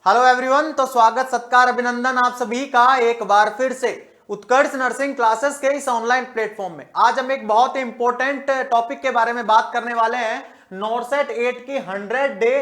Hello everyone, तो स्वागत सत्कार अभिनंदन आप सभी का एक बार फिर से उत्कर्ष नर्सिंग क्लासेस के इस ऑनलाइन प्लेटफॉर्म में। आज हम एक बहुत ही इंपॉर्टेंट टॉपिक के बारे में बात करने वाले हैं। नॉरसेट 8 की 100 डे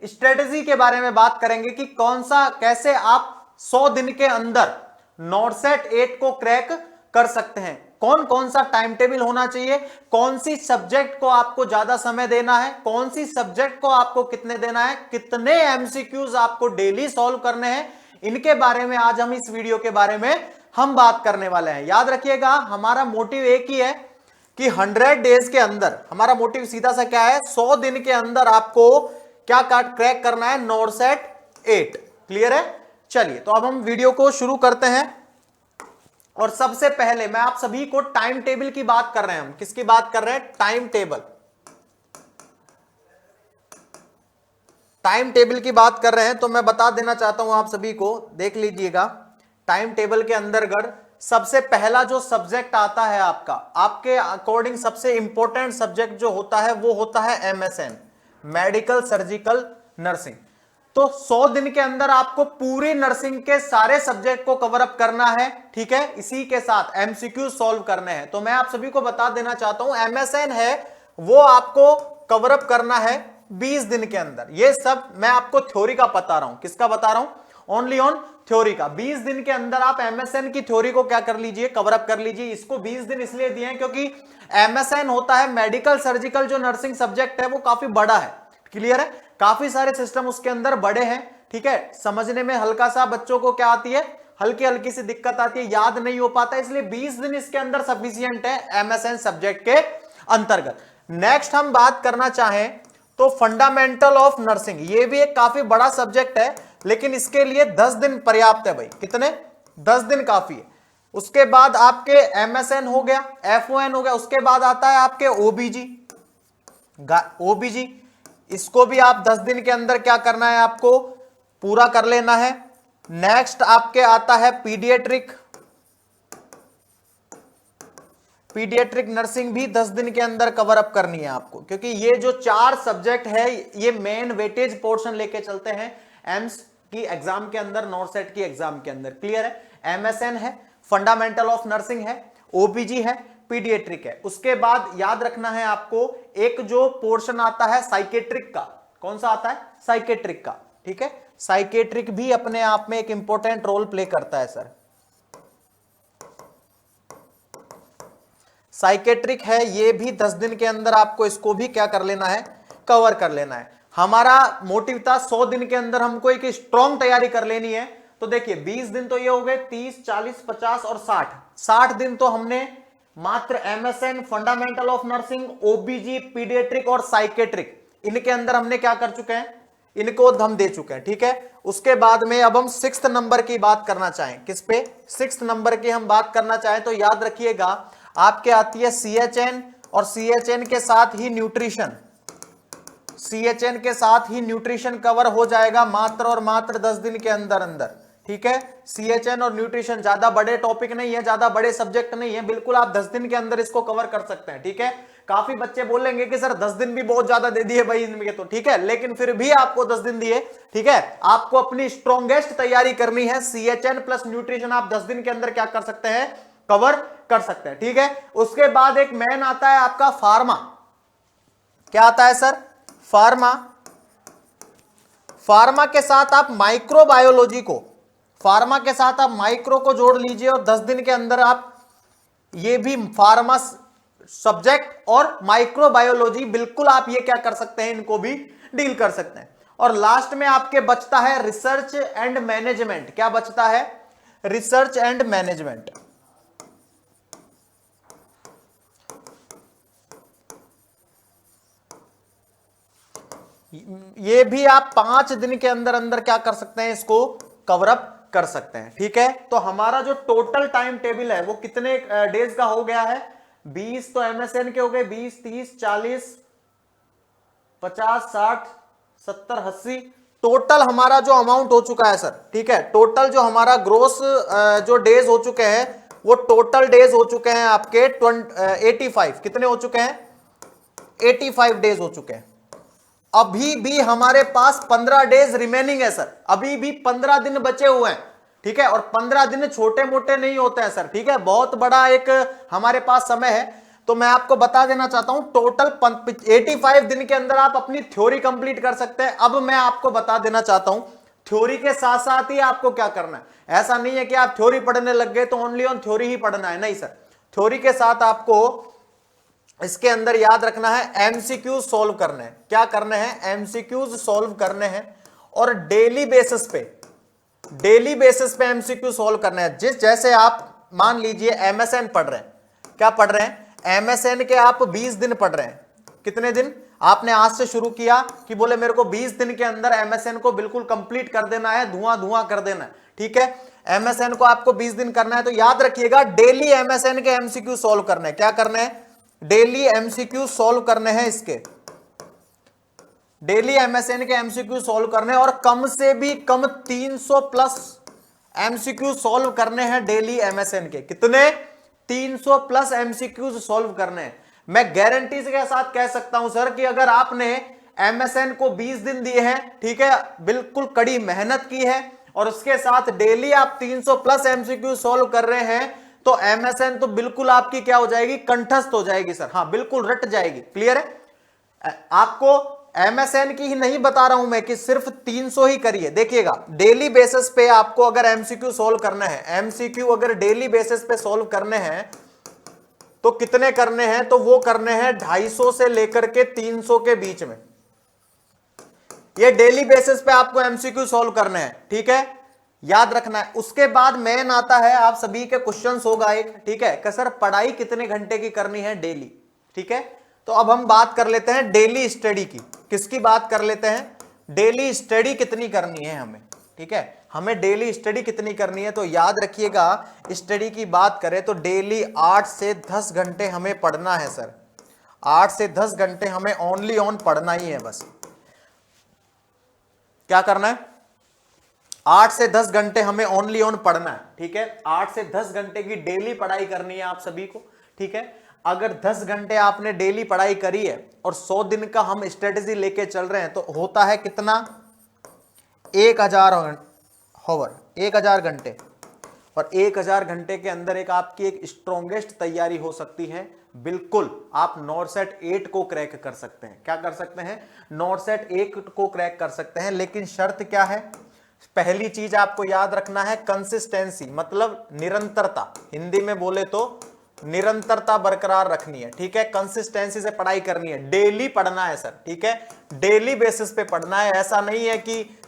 स्ट्रेटेजी के बारे में बात करेंगे कि कौन सा कैसे आप 100 दिन के अंदर नॉरसेट 8 को क्रैक कर सकते हैं। कौन कौन सा टाइम टेबल होना चाहिए, कौन सी सब्जेक्ट को आपको ज्यादा समय देना है, कौन सी सब्जेक्ट को आपको कितने देना है, कितने एमसीक्यूज आपको डेली सॉल्व करने हैं, इनके बारे में आज हम इस वीडियो के बारे में हम बात करने वाले हैं। याद रखिएगा, हमारा मोटिव एक ही है कि 100 डेज के अंदर, हमारा मोटिव सीधा सा क्या है, 100 दिन के अंदर आपको क्या क्रैक करना है, नॉरसेट 8। क्लियर है? चलिए, तो अब हम वीडियो को शुरू करते हैं। और सबसे पहले मैं आप सभी को टाइम टेबल की बात कर रहे हैं। हम किसकी बात कर रहे हैं? Time table. टाइम टेबल की बात कर रहे हैं, तो मैं बता देना चाहता हूं आप सभी को, देख लीजिएगा। टाइम टेबल के अंतर्गत सबसे पहला जो सब्जेक्ट आता है आपका, आपके अकॉर्डिंग सबसे इंपॉर्टेंट सब्जेक्ट जो होता है वो होता है एमएसएन, मेडिकल सर्जिकल नर्सिंग। तो 100 दिन के अंदर आपको पूरी नर्सिंग के सारे सब्जेक्ट को कवर अप करना है। ठीक है, इसी के साथ एमसीक्यू सॉल्व करने हैं। तो मैं आप सभी को बता देना चाहता हूं, एमएसएन है वो आपको कवर अप करना है 20 दिन के अंदर। ये सब मैं आपको थ्योरी का बता रहा हूं। किसका बता रहा हूं? ओनली ऑन थ्योरी का। 20 दिन के अंदर आप एमएसएन की थ्योरी को क्या कर लीजिए, कवर अप कर लीजिए। इसको 20 दिन इसलिए दिए हैं क्योंकि एमएसएन होता है मेडिकल सर्जिकल जो नर्सिंग सब्जेक्ट है वो काफी बड़ा है। क्लियर है? काफी सारे सिस्टम उसके अंदर बड़े हैं। ठीक है, समझने में हल्का सा बच्चों को क्या आती है, हल्की हल्की सी दिक्कत आती है, याद नहीं हो पाता, इसलिए 20 दिन इसके अंदर सफिशिएंट है एमएसएन सब्जेक्ट के अंतर्गत। नेक्स्ट हम बात करना चाहें तो फंडामेंटल ऑफ नर्सिंग, ये भी एक काफी बड़ा सब्जेक्ट है, लेकिन इसके लिए 10 दिन पर्याप्त है भाई। कितने? 10 दिन काफी है। उसके बाद आपके एमएसएन हो गया, एफओएन हो गया, उसके बाद आता है आपके ओबीजी। ओबीजी इसको भी आप 10 दिन के अंदर क्या करना है, आपको पूरा कर लेना है। नेक्स्ट आपके आता है पीडियाट्रिक। पीडियाट्रिक नर्सिंग भी 10 दिन के अंदर कवर अप करनी है आपको, क्योंकि ये जो 4 सब्जेक्ट है ये मेन वेटेज पोर्शन लेके चलते हैं एम्स की एग्जाम के अंदर, नॉरसेट की एग्जाम के अंदर। क्लियर है? एमएसएन है, फंडामेंटल ऑफ नर्सिंग है, ओबीजी है, पीडियाट्रिक है। उसके बाद याद रखना है आपको एक जो पोर्शन आता है साइकेट्रिक का। कौन सा आता है? साइकेट्रिक का। ठीक है, साइकेट्रिक भी अपने आप में एक इंपॉर्टेंट रोल प्ले करता है सर। साइकेट्रिक है, ये भी 10 दिन के अंदर आपको इसको भी क्या कर लेना है, कवर कर लेना है। हमारा मोटिव था 100 दिन के अंदर हमको एक स्ट्रॉन्ग तैयारी कर लेनी है। तो देखिए 20 दिन तो ये हो गए, 30, 40, 50 और 60 दिन तो हमने मात्र MSN, fundamental of nursing, ओबीजी, paediatric और साइकेट्रिक, इनके अंदर हमने क्या कर चुके हैं, इनको हम दे चुके हैं। ठीक है, उसके बाद में अब हम 6th नंबर की बात करना चाहें। किस पे? 6th नंबर की हम बात करना चाहें तो याद रखिएगा आपके आती है सीएचएन, और सीएचएन के साथ ही न्यूट्रिशन। सीएचएन के साथ ही न्यूट्रिशन कवर हो जाएगा मात्र और मात्र 10 दिन के अंदर अंदर। ठीक है, सीएचएन और न्यूट्रिशन ज्यादा बड़े टॉपिक नहीं है, ज्यादा बड़े सब्जेक्ट नहीं है, बिल्कुल आप 10 दिन के अंदर इसको कवर कर सकते हैं। ठीक है, काफी बच्चे बोलेंगे कि सर 10 दिन भी बहुत ज्यादा दे दिए भाई इनमें, तो ठीक है, लेकिन फिर भी आपको 10 दिन दिए। ठीक है, आपको अपनी स्ट्रॉन्गेस्ट तैयारी करनी है। सीएचएन प्लस न्यूट्रिशन आप 10 दिन के अंदर क्या कर सकते हैं, कवर कर सकते हैं। ठीक है, उसके बाद एक मैन आता है आपका फार्मा। क्या आता है सर? फार्मा। फार्मा के साथ आप माइक्रोबायोलॉजी को, फार्मा के साथ आप माइक्रो को जोड़ लीजिए, और 10 दिन के अंदर आप ये भी फार्मा सब्जेक्ट और माइक्रोबायोलॉजी बिल्कुल आप ये क्या कर सकते हैं, इनको भी डील कर सकते हैं। और लास्ट में आपके बचता है रिसर्च एंड मैनेजमेंट। क्या बचता है? Research and management. ये भी आप 5 दिन के अंदर अंदर क्या कर सकते हैं, इसको कवर अप कर सकते हैं। ठीक है, तो हमारा जो टोटल टाइम टेबल है वो कितने डेज का हो गया है? 20 तो एमएसएन के हो गए, 20, 30, 40, 50, 60, 70, 80, टोटल हमारा जो अमाउंट हो चुका है सर। ठीक है, टोटल जो हमारा ग्रोस जो डेज हो चुके हैं वो टोटल डेज हो चुके हैं आपके 85। कितने हो चुके हैं? 85 डेज हो चुके हैं। अभी भी हमारे पास 15 डेज रिमेनिंग है सर, अभी भी 15 दिन बचे हुए हैं, ठीक है। और 15 दिन छोटे मोटे नहीं होते हैं सर, ठीक है, बहुत बड़ा एक हमारे पास समय है। तो मैं आपको बता देना चाहता हूं टोटल 85 दिन के अंदर आप अपनी थ्योरी कंप्लीट कर सकते हैं। अब मैं आपको बता देना चाहता हूं थ्योरी के साथ साथ ही आपको क्या करना है। ऐसा नहीं है कि आप थ्योरी पढ़ने लग गए तो ओनली ऑन थ्योरी ही पढ़ना है, नहीं सर। थ्योरी के साथ आपको इसके अंदर याद रखना है एमसीक्यू सॉल्व करने हैं। क्या करने हैं? एमसीक्यूज सॉल्व करने हैं और डेली बेसिस पे एमसीक्यू सॉल्व करने हैं। जैसे आप मान लीजिए एमएसएन पढ़ रहे हैं, क्या पढ़ रहे हैं? एमएसएन के आप 20 दिन पढ़ रहे हैं। कितने दिन? आपने आज से शुरू किया कि बोले मेरे को 20 दिन के अंदर एमएसएन को बिल्कुल कंप्लीट कर देना है, धुआं धुआं कर देना है, ठीक है। एमएसएन को आपको 20 दिन करना है, तो याद रखिएगा डेली एमएसएन के एमसीक्यू सॉल्व करने हैं। क्या करने हैं? डेली एमसीक्यू सॉल्व करने हैं, इसके डेली एमएसएन के एमसीक्यू सॉल्व करने हैं और कम से भी कम 300 प्लस एमसीक्यू सॉल्व करने हैं डेली एमएसएन के। कितने? 300 प्लस एमसीक्यूज सॉल्व करने हैं। मैं गारंटी के साथ कह सकता हूं सर कि अगर आपने एमएसएन को 20 दिन दिए हैं, ठीक है, बिल्कुल कड़ी मेहनत की है और उसके साथ डेली आप 300 प्लस एमसीक्यू सॉल्व कर रहे हैं, तो एमएसएन तो बिल्कुल आपकी क्या हो जाएगी? कंठस्थ हो जाएगी सर, हाँ बिल्कुल रट जाएगी। क्लियर है? आपको एमएसएन की ही नहीं बता रहा हूं मैं कि सिर्फ 300 ही करिए। देखिएगा डेली बेसिस पे आपको अगर एमसीक्यू सॉल्व करना है, एमसीक्यू अगर डेली बेसिस पे सॉल्व करने हैं तो कितने करने हैं? तो वो करने हैं 250 से लेकर के 300 के बीच में। ये डेली बेसिस पे आपको एमसीक्यू सॉल्व करने हैं, ठीक है, याद रखना है। उसके बाद मेन आता है, आप सभी के क्वेश्चंस होगा एक, ठीक है, कि सर पढ़ाई कितने घंटे की करनी है डेली, ठीक है। तो अब हम बात कर लेते हैं डेली स्टडी की। किसकी बात कर लेते हैं? डेली स्टडी कितनी करनी है हमें, ठीक है, हमें डेली स्टडी कितनी करनी है। तो याद रखिएगा स्टडी की बात करें तो डेली 8 से 10 घंटे हमें पढ़ना है सर, 8 से 10 घंटे हमें ओनली ऑन पढ़ना ही है बस। क्या करना है? 8 से 10 घंटे हमें ओनली ऑन पढ़ना है, ठीक है। 8 से 10 घंटे की डेली पढ़ाई करनी है आप सभी को, ठीक है। अगर 10 घंटे आपने डेली पढ़ाई करी है और 100 दिन का हम स्ट्रेटेजी लेके चल रहे हैं तो होता है कितना? 1000 हावर, 1000 घंटे। और 1000 घंटे के अंदर एक आपकी एक स्ट्रॉन्गेस्ट तैयारी हो सकती है। बिल्कुल आप नॉरसेट 8 को क्रैक कर सकते हैं। क्या कर सकते हैं? नॉरसेट 8 को क्रैक कर सकते हैं, लेकिन शर्त क्या है? पहली चीज आपको याद रखना है कंसिस्टेंसी, मतलब निरंतरता। हिंदी में बोले तो निरंतरता बरकरार रखनी है, ठीक है। कंसिस्टेंसी से पढ़ाई करनी है, डेली पढ़ना है सर, ठीक है, डेली बेसिस पे पढ़ना है। ऐसा नहीं है कि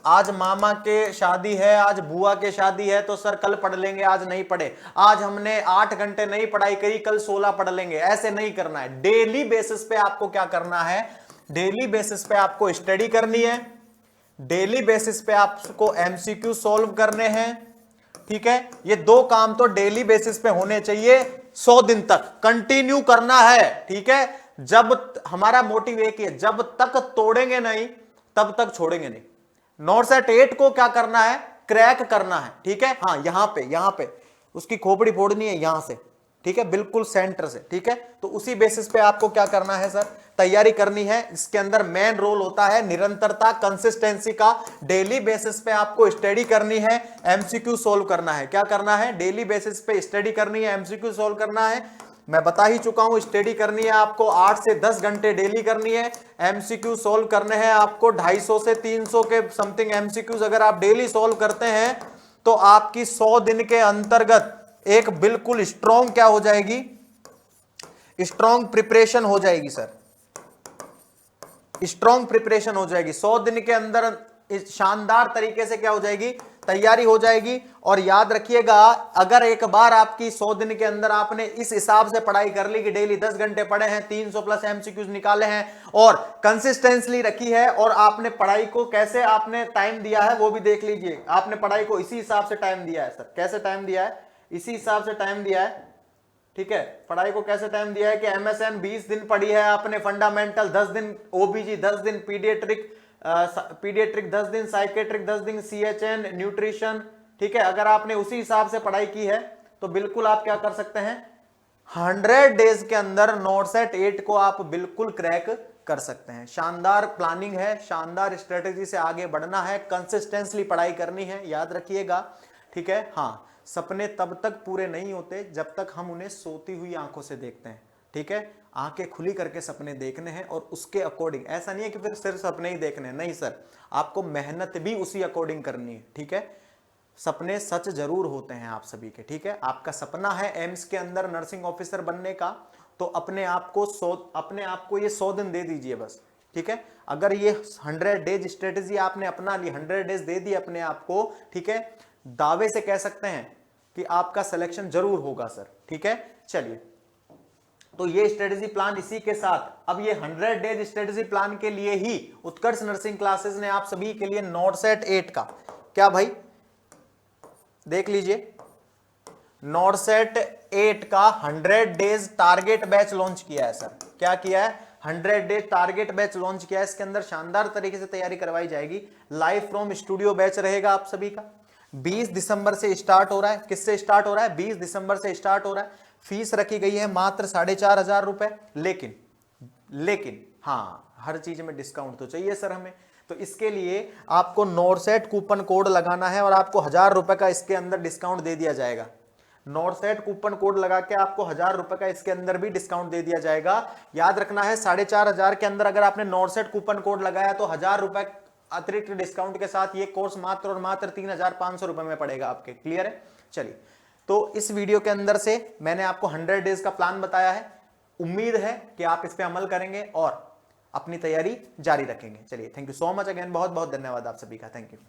आज मामा के शादी है, आज बुआ के शादी है तो सर कल पढ़ लेंगे, आज नहीं पढ़े। आज हमने 8 घंटे नहीं पढ़ाई करी, कल 16 पढ़ लेंगे, ऐसे नहीं करना है। डेली बेसिस पे आपको क्या करना है? डेली बेसिस पे आपको स्टडी करनी है, डेली बेसिस पे आपको एमसीक्यू सॉल्व करने हैं, ठीक है। ये 2 काम तो डेली बेसिस पे होने चाहिए, 100 दिन तक कंटिन्यू करना है, ठीक है। जब हमारा मोटिव एक ही है, जब तक तोड़ेंगे नहीं तब तक छोड़ेंगे नहीं। नॉरसेट 8 को क्या करना है? क्रैक करना है, ठीक है। हाँ यहां पे उसकी खोपड़ी फोड़नी है यहां से, ठीक है, बिल्कुल सेंटर से, ठीक है। तो उसी बेसिस पे आपको क्या करना है सर? तैयारी करनी है। इसके अंदर मेन रोल होता है निरंतरता, कंसिस्टेंसी का। डेली बेसिस पे आपको स्टडी करनी है, एमसीक्यू सोल्व करना है। क्या करना है? डेली बेसिस पे स्टडी करनी है, एमसीक्यू सोल्व करना है। मैं बता ही चुका हूं, स्टडी करनी है आपको 8 से 10 घंटे डेली करनी है। एमसीक्यू सोल्व करने हैं आपको 250 से 300 के समथिंग एमसीक्यूज अगर आप डेली सोल्व करते हैं तो आपकी 100 दिन के अंतर्गत एक बिल्कुल स्ट्रॉन्ग क्या हो जाएगी? स्ट्रॉन्ग प्रिपरेशन हो जाएगी सर, स्ट्रॉन्ग प्रिपरेशन हो जाएगी। 100 दिन के अंदर शानदार तरीके से क्या हो जाएगी? तैयारी हो जाएगी। और याद रखिएगा, अगर एक बार आपकी 100 दिन के अंदर आपने इस हिसाब से पढ़ाई कर ली कि डेली 10 घंटे पढ़े हैं, 300 प्लस एमसीक्यूज निकाले हैं और कंसिस्टेंसली रखी है, और आपने पढ़ाई को कैसे आपने टाइम दिया है वो भी देख लीजिए। आपने पढ़ाई को इसी हिसाब से टाइम दिया है सर। कैसे टाइम दिया है? इसी हिसाब से टाइम दिया है, ठीक है। पढ़ाई को कैसे टाइम दिया है कि एमएसएन 20 दिन पढ़ी है आपने, फंडामेंटल 10 दिन, ओबीजी 10 दिन, पीडियाट्रिक 10 दिन, साइकेट्रिक 10 दिन, सीएचएन, न्यूट्रिशन, ठीक है। अगर आपने उसी हिसाब से पढ़ाई की है तो बिल्कुल आप क्या कर सकते हैं? 100 डेज के अंदर नॉरसेट 8 को आप बिल्कुल क्रैक कर सकते हैं। शानदार प्लानिंग है, शानदार स्ट्रेटेजी से आगे बढ़ना है, कंसिस्टेंसली पढ़ाई करनी है, याद रखिएगा, ठीक है। हाँ, सपने तब तक पूरे नहीं होते जब तक हम उन्हें सोती हुई आंखों से देखते हैं, ठीक है। आंखें खुली करके सपने देखने हैं और उसके अकॉर्डिंग, ऐसा नहीं है कि फिर सिर्फ सपने ही देखने हैं, नहीं सर, आपको मेहनत भी उसी अकॉर्डिंग करनी है, ठीक है। सपने सच जरूर होते हैं आप सभी के, ठीक है। आपका सपना है एम्स के अंदर नर्सिंग ऑफिसर बनने का, तो अपने आप को ये 100 दिन दे दीजिए बस, ठीक है। अगर ये 100 डेज स्ट्रेटेजी आपने अपना ली, 100 डेज दे दी अपने आप को, ठीक है, दावे से कह सकते हैं कि आपका सिलेक्शन जरूर होगा सर, ठीक है। चलिए, तो ये स्ट्रेटेजी प्लान इसी के साथ, अब ये 100 डेज स्ट्रेटेजी प्लान के लिए ही उत्कर्ष नर्सिंग क्लासेस ने आप सभी के लिए नॉर्डसेट 8 का, क्या भाई देख लीजिए, नॉर्डसेट 8 का 100 डेज टारगेट बैच लॉन्च किया है सर। क्या किया है? 100 डेज टारगेट बैच लॉन्च किया है। इसके अंदर शानदार तरीके से तैयारी करवाई जाएगी। लाइव फ्रॉम स्टूडियो बैच रहेगा आप सभी का। 20 दिसंबर से स्टार्ट हो रहा है। किससे स्टार्ट हो रहा है? 20 दिसंबर से स्टार्ट हो रहा है। फीस रखी गई है मात्र 4,500 रुपए। लेकिन हाँ, हर चीज में डिस्काउंट तो चाहिए सर हमें, तो इसके लिए आपको नॉर्डसेट कूपन कोड लगाना है और आपको 1,000 रुपए का इसके अंदर डिस्काउंट दे दिया जाएगा। नॉर्डसेट कूपन कोड लगा के आपको 1,000 रुपए का इसके अंदर भी डिस्काउंट दे दिया जाएगा। याद रखना है, 4,500 के अंदर अगर आपने नॉर्डसेट कूपन कोड लगाया तो 1,000 रुपए अतिरिक्त डिस्काउंट के साथ ये कोर्स मात्र और मात्र 3,500 रुपए में पड़ेगा आपके। क्लियर है? चलिए, तो इस वीडियो के अंदर से मैंने आपको 100 डेज का प्लान बताया है। उम्मीद है कि आप इस पे अमल करेंगे और अपनी तैयारी जारी रखेंगे। चलिए, thank you so much again, बहुत बहुत धन्यवाद आप सभी का। Thank you.